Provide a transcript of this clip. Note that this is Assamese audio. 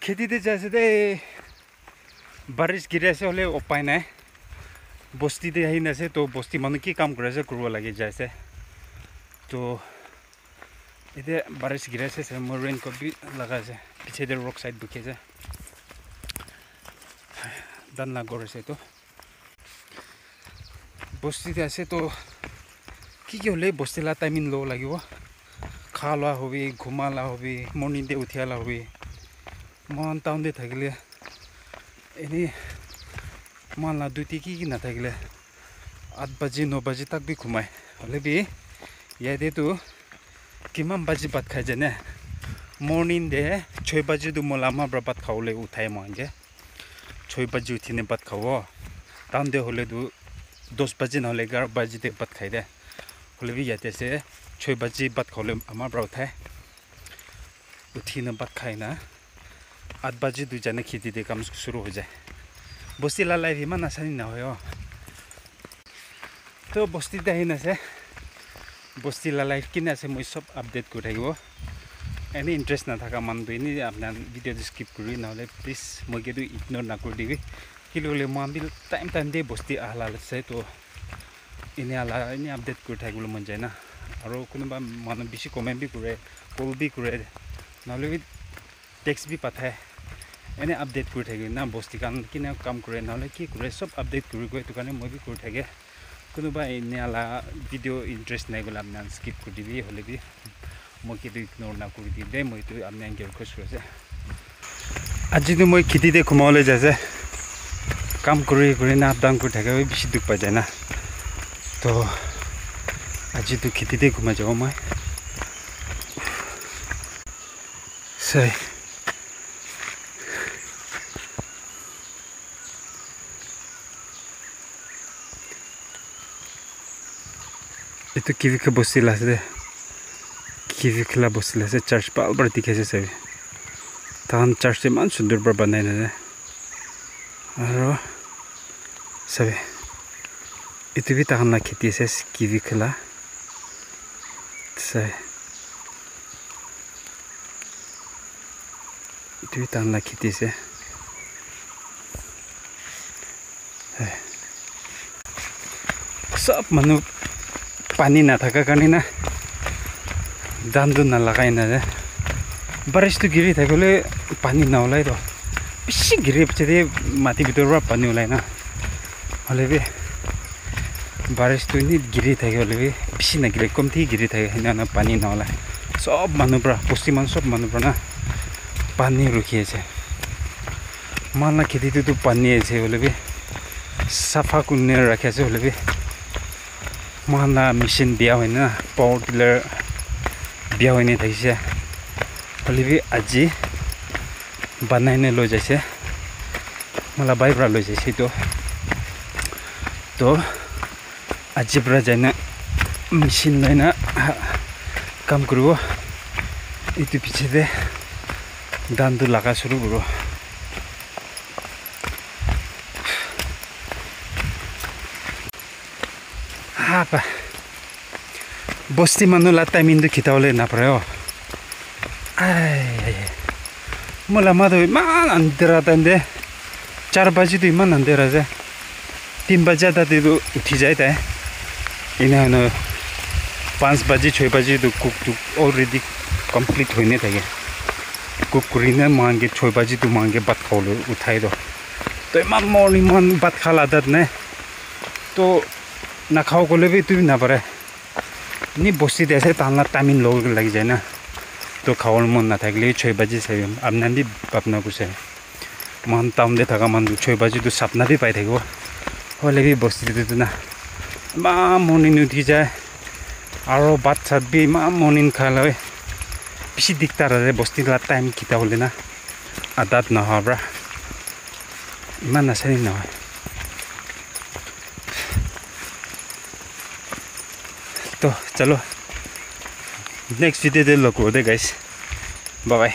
খেতিতে যাইছে দে বাৰিশ গিৰি আছে হলে উপায় নাই বস্তিতে আহি নাছে তো বস্তি মানুহ কি কাম কৰি আছে কৰিব লাগি যাইছে তো এতিয়া বাৰিশ গিৰি আছে মোৰ ৰেইনকোট भी लगा আছে পিছে দে ৰক সাইড দুখে আছে দান না কৰিছে তো বস্তিতে আছে তো কি হলে বস্তিলা টাইমিং লো লাগিব খালা হবি ঘুমালা হবি মৰ্নিং দে উঠিয়ালা হবি মান টাউন দে থাকিলে এনে মানলা দুটি কি নাথাকিলে 8 বাজি 9 বাজি তাক भी ঘুমায় হলে भी ইয়াতে তো কিমান বাজি ভাত খাই জানে মৰ্নিং দে 6 বাজি দু মলামা ভাত খাওলে উঠাই মঞ্জে 6 বাজি উঠিনে ভাত খাব টাউন দে হলে 10 বাজি নহলে 11 বাজি দে ভাত খাই দে হলে भी ইয়াতে সে 6 বাজি ভাত খাওলে আমাৰ পৰা উঠাই উঠিনে ভাত খাই না 8 বাজি দু জানে খেতি দে কাম শুরু हो जाए बस्ती ला लाइफ इमान आसानी ना हो तो बस्ती दाही नासे बस्ती ला लाइफ किन आसे মই सब अपडेट কৰি থাকিব এনি ইন্টাৰেস্ট না থাকা মান দুইনি আপনাৰ ভিডিও স্কিপ কৰি নহলে প্লিজ মই কেদু ইগনোৰ না কৰি দিবি কিললে মাবিল টাইম দে বস্তি আহলা আছে তো ইনি আলা ইনি আপডেট কৰি থাকিবলৈ মন যায় না আৰু কোনোবা মানুহ বেছি কমেন্ট भी কৰে কল भी কৰে নহলে টেক্সট भी পাঠায় এনে আপডেট কৰি থাকে না বস্তি কাম কিনে কাম কৰে নহলে কি কৰে সব আপডেট কৰি গৈ তো কাৰণে মই भी কৰি থাকে কোনোবা এনে আলা ভিডিও ইন্টাৰেস্ট নাই গলা আপনি স্কিপ কৰি দিবি হলে भी মই কেদু ইগনোৰ না কৰি দি দে মই তো আপনি আঙ্কেল খুশ কৰিছে আজি তো মই খেতিতে ঘুমালে যাইছে কাম কৰি না আপ ডাউন কৰি থাকে বেছি দুখ পাই যায় না তো আজি তো খেতিতে ঘুমাই যাব মই সই itu kivi ke bosila se kivi kla bosila se church bal bar dikhe se sabi tan church se man sundur bar banai na aro sabi itu bi tan na kheti se kivi kla sai itu bi tan na kheti se सब मनु पानी ना थाका কাৰণে না দান্দু না লাগাই না বাৰিশ তো গিৰি থাকিলে পানী না ওলাই তো বেছি গিৰি পিছে মাটি ভিতৰৰ পানী ওলাই না হলে भी বাৰিশ তো নি গিৰি থাকিলে भी বেছি না গিৰি কমতি গিৰি থাকে না পানী না ওলাই সব মানুহ পৰা পশ্চিমান সব মানুহ পৰা না পানী ৰখি আছে মানলা খেতিটো তো পানী আছে হলে भी সাফা kunne ৰাখি আছে হলে भी माना मेसिन दिया हुई ना पावर टिलर दिया हुई नहीं थी से हले भी আজি बनाने लो जैसे मला बाई ब्रा लो जैसे तो আজি ब्रा जाना मेसिन लेना काम करो इतु पीछे दे दांदू लगा शुरू करो apa bosti manula timing du khitaule na pareo ai mola madu man andera tande 4 baji du man andera je 3 baji ta du uthi jai ta ina no 5 baji 6 baji du cook tu already complete hoine thake cook kurina mange 6 baji du mange bat khawlo uthai do to man morning man bat khala dat ne to ना खाओ को ले भी तू ना परे नहीं बस्ती दे ऐसे तालना टाइमिंग लोग लग जाए ना तो खाओ मन ना था के लिए 6 बजे से अब नंदी अपना कुछ है मान टाउन दे था का मान 6 बजे तो सपना भी पाए थे वो होले भी बस्ती दे तो ना माँ मॉर्निंग उठी जाए और बात साथ भी माँ मॉर्निंग खा लो किसी दिखता रहे बस्ती का टाइम कितना होले ना आदत ना हो ब्रा इमान ना सही ना तो चलो नेक्स्ट वीडियो दे लो को दे गाइस बाय बाय